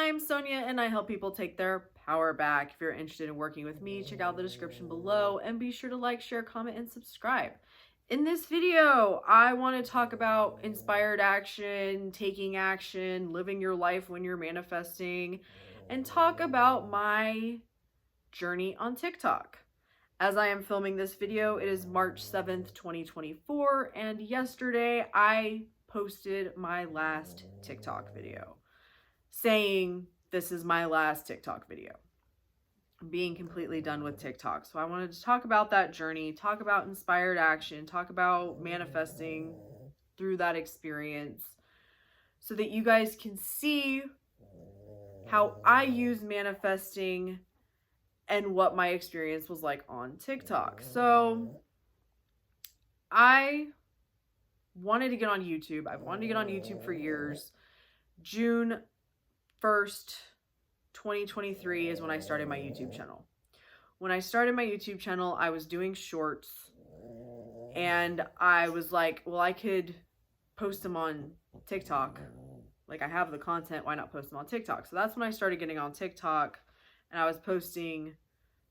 I'm Sonia and I help people take their power back. If you're interested in working with me, check out the description below and be sure to like, share, comment, and subscribe. In this video, I want to talk about inspired action, taking action, living your life when you're manifesting, and talk about my journey on TikTok. As I am filming this video, it is March 7th, 2024, and yesterday I posted my last TikTok video saying this is my last TikTok video. I'm being completely done with TikTok. So I wanted to talk about that journey, talk about inspired action, talk about manifesting through that experience so that you guys can see how I use manifesting and what my experience was like on TikTok. So I wanted to get on YouTube. I've wanted to get on YouTube for years. June 1st, 2023 is when I started my YouTube channel. When I started my YouTube channel, I was doing shorts and I was like, well, I could post them on TikTok. Like, I have the content, why not post them on TikTok? So that's when I started getting on TikTok, and I was posting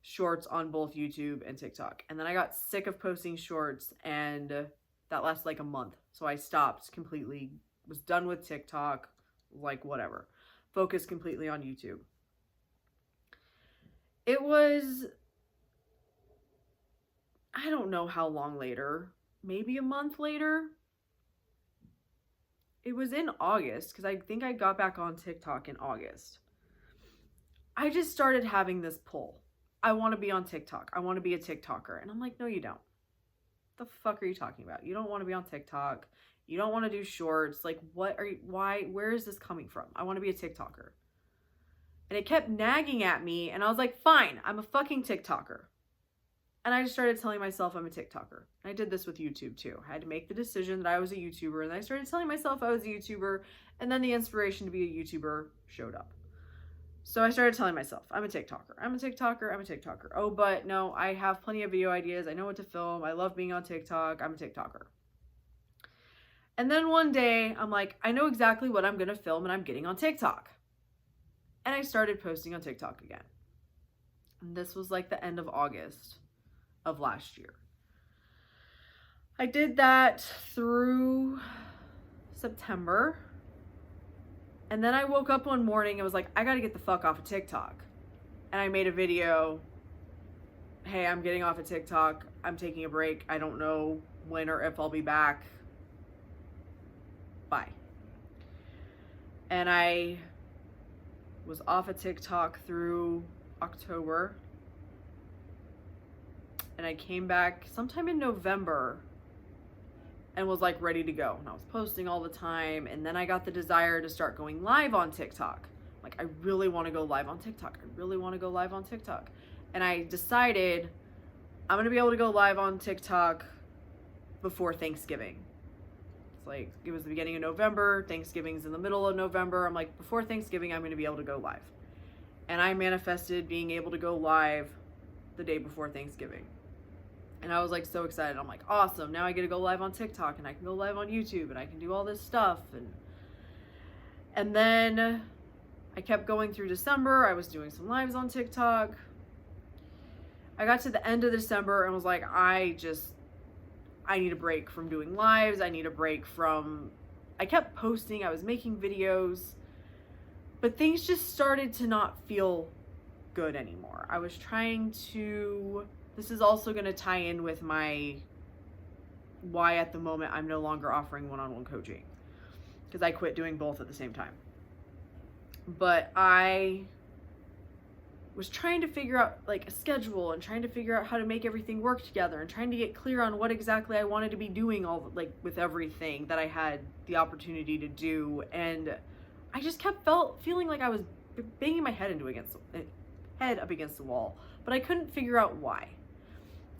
shorts on both YouTube and TikTok. And then I got sick of posting shorts, and that lasted like a month. So I stopped completely, was done with TikTok, like whatever. Focused completely on YouTube. It was, I don't know how long later, maybe a month later. It was in August, because I think I got back on TikTok in August. I just started having this pull. I want to be on TikTok. I want to be a TikToker. And I'm like, no, you don't. The fuck are you talking about? You don't want to be on TikTok. You don't want to do shorts. Like, what are you, why, where is this coming from? I want to be a TikToker. And it kept nagging at me. And I was like, fine, I'm a fucking TikToker. And I just started telling myself I'm a TikToker. I did this with YouTube too. I had to make the decision that I was a YouTuber. And I started telling myself I was a YouTuber. And then the inspiration to be a YouTuber showed up. So I started telling myself, I'm a TikToker. I'm a TikToker. I'm a TikToker. Oh, but no, I have plenty of video ideas. I know what to film. I love being on TikTok. I'm a TikToker. And then one day, I'm like, I know exactly what I'm going to film, and I'm getting on TikTok. And I started posting on TikTok again. And this was like the end of August of last year. I did that through September. And then I woke up one morning and was like, I got to get the fuck off of TikTok. And I made a video. Hey, I'm getting off of TikTok. I'm taking a break. I don't know when or if I'll be back. Bye. And I was off of TikTok through October. And I came back sometime in November and was like ready to go. And I was posting all the time. And then I got the desire to start going live on TikTok. Like, I really want to go live on TikTok. I really want to go live on TikTok. And I decided I'm going to be able to go live on TikTok before Thanksgiving. It's like, it was the beginning of November. Thanksgiving's in the middle of November. I'm like, before Thanksgiving, I'm going to be able to go live. And I manifested being able to go live the day before Thanksgiving. And I was like so excited. I'm like, awesome. Now I get to go live on TikTok and I can go live on YouTube and I can do all this stuff. And then I kept going through December. I was doing some lives on TikTok. I got to the end of December and was like, I need a break from doing lives. I need a break from, I kept posting. I was making videos, but things just started to not feel good anymore. I was trying to, this is also going to tie in with my why at the moment I'm no longer offering one-on-one coaching, because I quit doing both at the same time. But I was trying to figure out like a schedule and trying to figure out how to make everything work together and trying to get clear on what exactly I wanted to be doing all like with everything that I had the opportunity to do. And I just kept feeling like I was banging my head up against the wall, but I couldn't figure out why.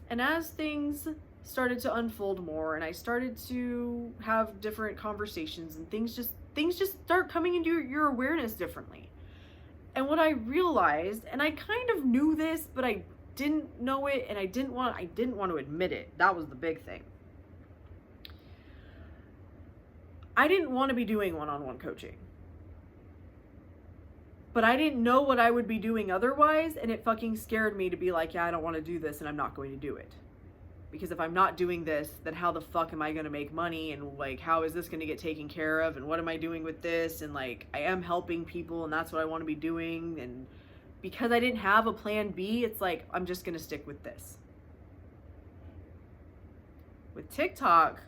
And as things started to unfold more and I started to have different conversations and things just start coming into your awareness differently. And what I realized, and I kind of knew this, but I didn't know it and I didn't want to admit it. That was the big thing. I didn't want to be doing one-on-one coaching. But I didn't know what I would be doing otherwise, and it fucking scared me to be like, yeah, I don't want to do this, and I'm not going to do it. Because if I'm not doing this, then how the fuck am I going to make money? And like, how is this going to get taken care of? And what am I doing with this? And like, I am helping people, and that's what I want to be doing. And because I didn't have a plan B, it's like, I'm just going to stick with this. With TikTok,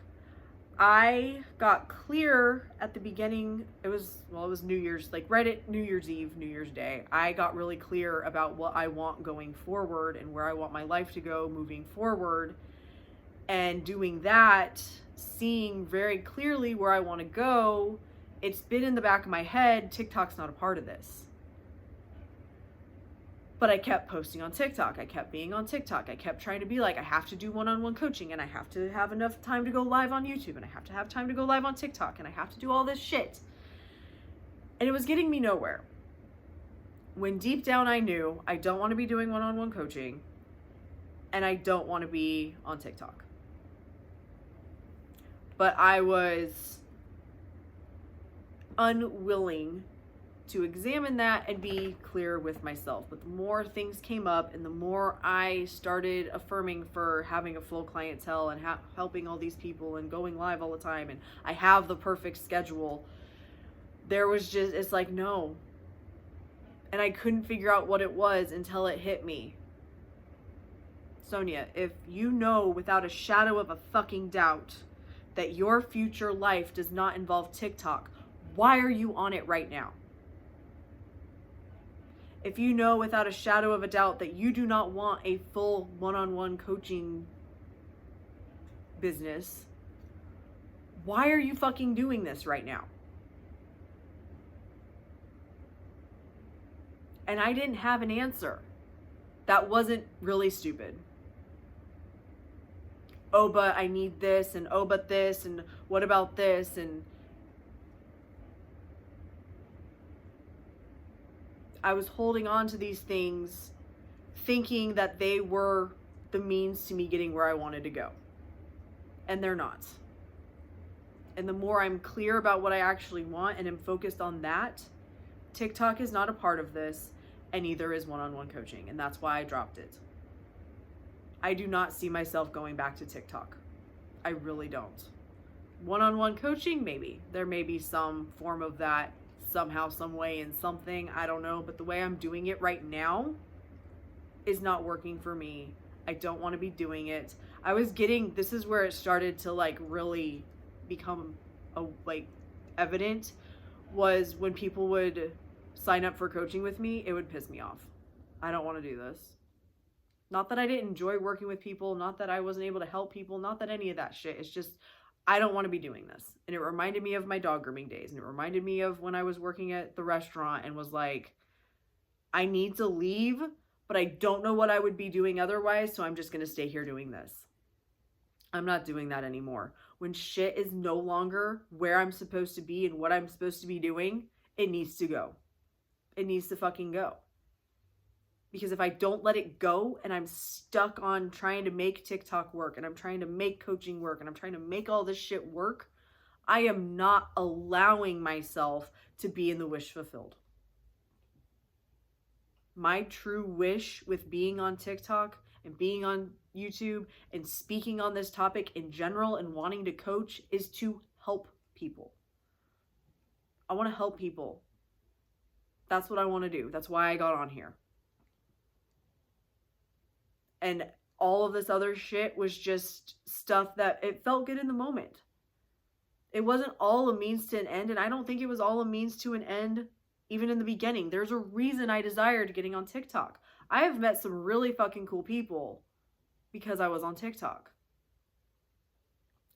I got clear at the beginning. It was New Year's, like right at New Year's Eve, New Year's Day. I got really clear about what I want going forward and where I want my life to go moving forward. And doing that, seeing very clearly where I want to go, it's been in the back of my head, TikTok's not a part of this. But I kept posting on TikTok. I kept being on TikTok. I kept trying to be like, I have to do one-on-one coaching, and I have to have enough time to go live on YouTube, and I have to have time to go live on TikTok, and I have to do all this shit. And it was getting me nowhere. When deep down I knew I don't want to be doing one-on-one coaching, and I don't want to be on TikTok. But I was unwilling to examine that and be clear with myself. But the more things came up and the more I started affirming for having a full clientele and helping all these people and going live all the time, and I have the perfect schedule, there was just, it's like, no. And I couldn't figure out what it was until it hit me. Sonia, if you know without a shadow of a fucking doubt that your future life does not involve TikTok, why are you on it right now? If you know without a shadow of a doubt that you do not want a full one-on-one coaching business, why are you fucking doing this right now? And I didn't have an answer. That wasn't really stupid. Oh, but I need this, and oh, but this, and what about this, and I was holding on to these things thinking that they were the means to me getting where I wanted to go. And they're not. And the more I'm clear about what I actually want and am focused on that, TikTok is not a part of this, and neither is one-on-one coaching, and that's why I dropped it. I do not see myself going back to TikTok. I really don't. One-on-one coaching, maybe. There may be some form of that somehow, some way, in something. I don't know. But the way I'm doing it right now is not working for me. I don't want to be doing it. This is where it started to like really become evident, was when people would sign up for coaching with me, it would piss me off. I don't want to do this. Not that I didn't enjoy working with people, not that I wasn't able to help people, not that any of that shit. It's just, I don't want to be doing this. And it reminded me of my dog grooming days. And it reminded me of when I was working at the restaurant and was like, I need to leave, but I don't know what I would be doing otherwise. So I'm just going to stay here doing this. I'm not doing that anymore. When shit is no longer where I'm supposed to be and what I'm supposed to be doing, it needs to go. It needs to fucking go. Because if I don't let it go and I'm stuck on trying to make TikTok work and I'm trying to make coaching work and I'm trying to make all this shit work, I am not allowing myself to be in the wish fulfilled. My true wish with being on TikTok and being on YouTube and speaking on this topic in general and wanting to coach is to help people. I want to help people. That's what I want to do. That's why I got on here. And all of this other shit was just stuff that it felt good in the moment. It wasn't all a means to an end, and I don't think it was all a means to an end even in the beginning. There's a reason I desired getting on TikTok. I have met some really fucking cool people because I was on TikTok.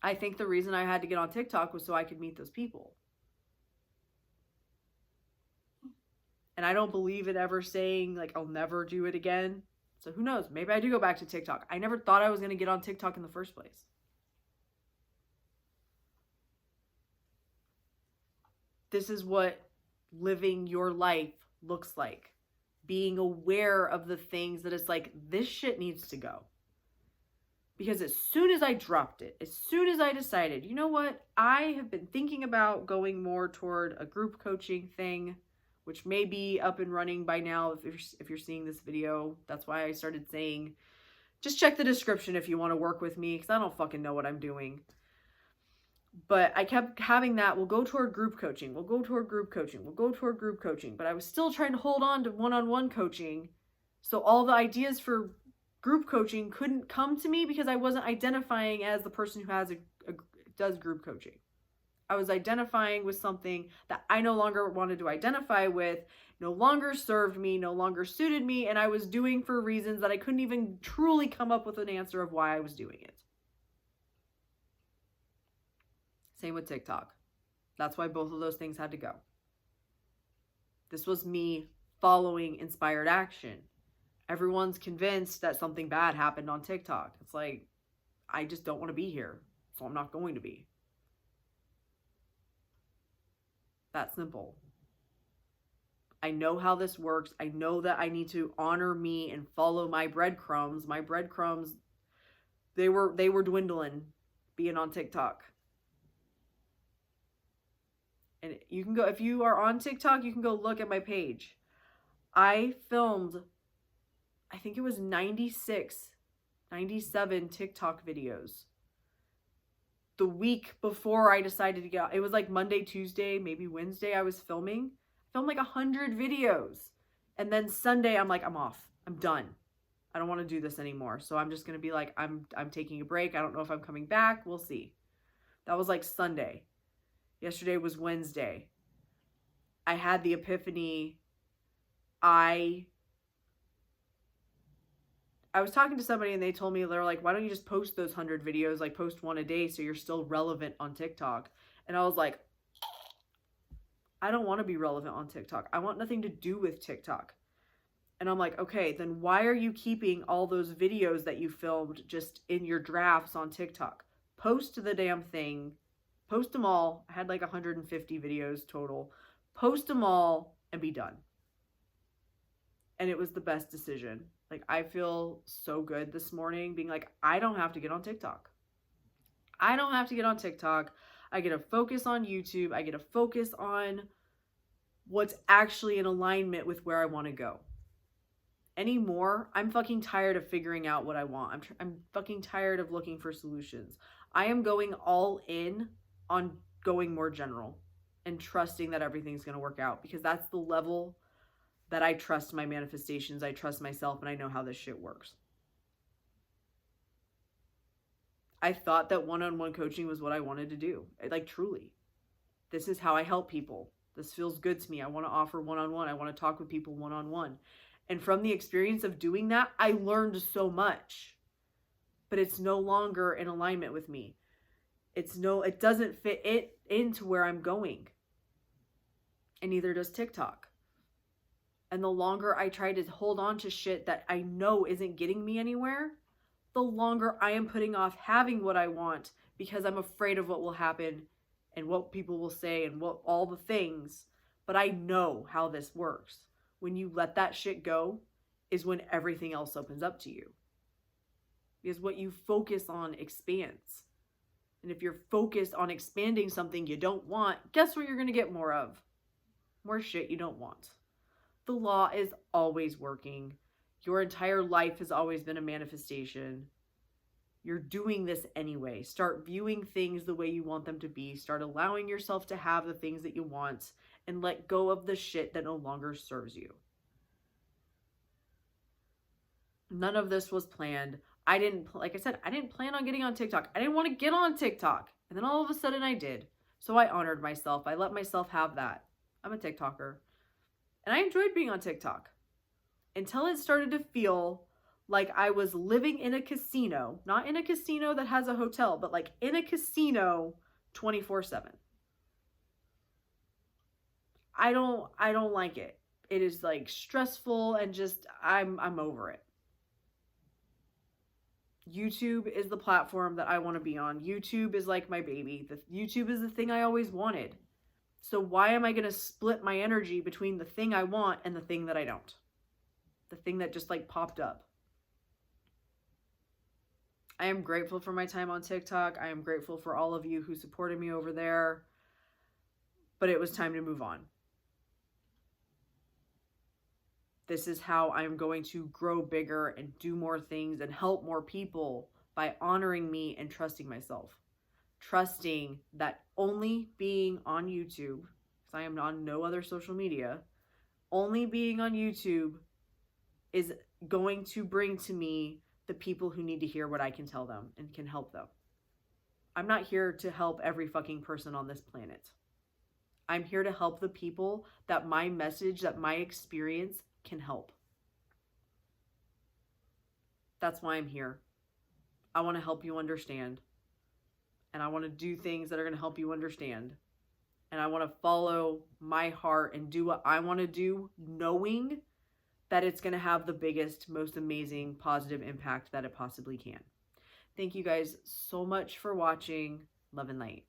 I think the reason I had to get on TikTok was so I could meet those people. And I don't believe in ever saying, like, I'll never do it again. So who knows? Maybe I do go back to TikTok. I never thought I was going to get on TikTok in the first place. This is what living your life looks like. Being aware of the things that it's like, this shit needs to go. Because as soon as I dropped it, as soon as I decided, you know what? I have been thinking about going more toward a group coaching thing which may be up and running by now if you're seeing this video. That's why I started saying, just check the description if you want to work with me, because I don't fucking know what I'm doing. But I kept having that, we'll go toward group coaching, we'll go toward group coaching, we'll go toward group coaching. But I was still trying to hold on to one-on-one coaching. So all the ideas for group coaching couldn't come to me because I wasn't identifying as the person who has does group coaching. I was identifying with something that I no longer wanted to identify with, no longer served me, no longer suited me, and I was doing for reasons that I couldn't even truly come up with an answer of why I was doing it. Same with TikTok. That's why both of those things had to go. This was me following inspired action. Everyone's convinced that something bad happened on TikTok. It's like, I just don't want to be here, so I'm not going to be. That simple. I know how this works. I know that I need to honor me and follow my breadcrumbs. My breadcrumbs, they were dwindling being on TikTok. And you can go, if you are on TikTok, you can go look at my page. I filmed, I think it was 97 TikTok videos. The week before I decided to get out. It was like Monday, Tuesday, maybe Wednesday I was filming. I filmed like 100 videos. And then Sunday I'm like, I'm off. I'm done. I don't want to do this anymore. So I'm just going to be like, I'm taking a break. I don't know if I'm coming back. We'll see. That was like Sunday. Yesterday was Wednesday. I had the epiphany. I was talking to somebody and they told me, they're like, why don't you just post those 100 videos, like post one a day so you're still relevant on TikTok? And I was like, I don't want to be relevant on TikTok. I want nothing to do with TikTok. And I'm like, okay, then why are you keeping all those videos that you filmed just in your drafts on TikTok? Post the damn thing. Post them all. I had like 150 videos total. Post them all and be done. And it was the best decision. Like, I feel so good this morning being like, I don't have to get on TikTok. I don't have to get on TikTok. I get to focus on YouTube. I get to focus on what's actually in alignment with where I want to go. Anymore, I'm fucking tired of figuring out what I want. I'm fucking tired of looking for solutions. I am going all in on going more general and trusting that everything's going to work out, because that's the level that I trust my manifestations. I trust myself, and I know how this shit works. I thought that one-on-one coaching was what I wanted to do. Like, truly. This is how I help people. This feels good to me. I want to offer one-on-one. I want to talk with people one-on-one. And from the experience of doing that, I learned so much. But it's no longer in alignment with me. It doesn't fit into where I'm going. And neither does TikTok. And the longer I try to hold on to shit that I know isn't getting me anywhere, the longer I am putting off having what I want, because I'm afraid of what will happen and what people will say and what all the things. But I know how this works. When you let that shit go is when everything else opens up to you. Because what you focus on expands. And if you're focused on expanding something you don't want, guess what you're going to get more of? More shit you don't want. The law is always working. Your entire life has always been a manifestation. You're doing this anyway. Start viewing things the way you want them to be. Start allowing yourself to have the things that you want, and let go of the shit that no longer serves you. None of this was planned. Like I said, I didn't plan on getting on TikTok. I didn't want to get on TikTok. And then all of a sudden I did. So I honored myself. I let myself have that. I'm a TikToker. And I enjoyed being on TikTok. Until it started to feel like I was living in a casino. Not in a casino that has a hotel, but like in a casino 24/7. I don't like it. It is like stressful, and just I'm over it. YouTube is the platform that I want to be on. YouTube is like my baby. YouTube is the thing I always wanted. So why am I going to split my energy between the thing I want and the thing that I don't? The thing that just like popped up. I am grateful for my time on TikTok. I am grateful for all of you who supported me over there. But it was time to move on. This is how I'm going to grow bigger and do more things and help more people, by honoring me and trusting myself. Trusting that only being on YouTube, because I am on no other social media, only being on YouTube is going to bring to me the people who need to hear what I can tell them and can help them. I'm not here to help every fucking person on this planet. I'm here to help the people that my message, that my experience can help. That's why I'm here. I want to help you understand. And I want to do things that are going to help you understand. And I want to follow my heart and do what I want to do, knowing that it's going to have the biggest, most amazing, positive impact that it possibly can. Thank you guys so much for watching. Love and light.